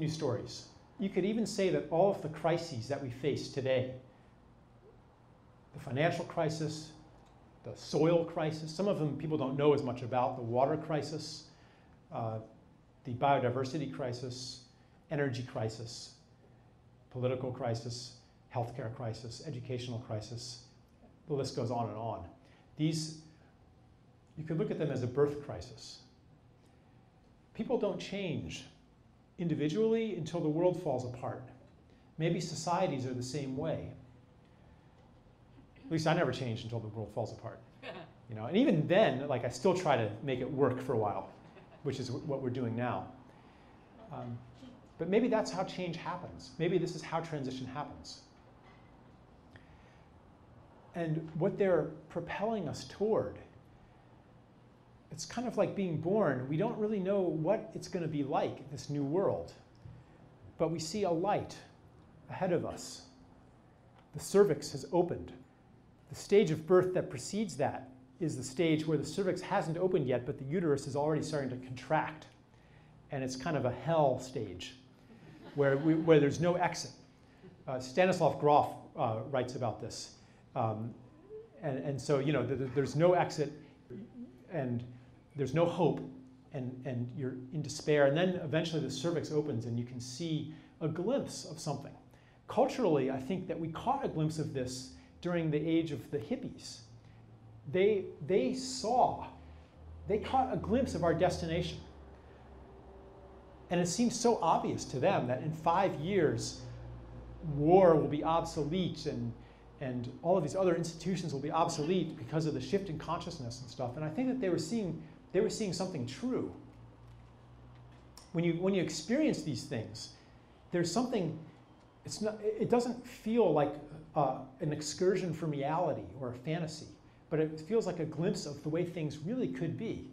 few stories. You could even say that all of the crises that we face today, the financial crisis, the soil crisis, some of them people don't know as much about, the water crisis, the biodiversity crisis, energy crisis, political crisis, healthcare crisis, educational crisis, the list goes on and on. These, you could look at them as a birth crisis. People don't change individually until the world falls apart. Maybe societies are the same way. At least I never changed until the world falls apart. You know, and even then, like, I still try to make it work for a while, which is what we're doing now. But maybe that's how change happens. Maybe this is how transition happens. And what they're propelling us toward, it's kind of like being born. We don't really know what it's going to be like, this new world. But we see a light ahead of us. The cervix has opened. The stage of birth that precedes that is the stage where the cervix hasn't opened yet, but the uterus is already starting to contract. And it's kind of a hell stage where there's no exit. Stanislav Grof writes about this. And so, you know, there's no exit, and there's no hope, and you're in despair. And then eventually the cervix opens and you can see a glimpse of something. Culturally, I think that we caught a glimpse of this during the age of the hippies. They caught a glimpse of our destination. And it seems so obvious to them that in 5 years, war will be obsolete, and all of these other institutions will be obsolete because of the shift in consciousness and stuff. And I think that they were seeing something true. When you experience these things, there's something. It doesn't feel like an excursion from reality or a fantasy, but it feels like a glimpse of the way things really could be.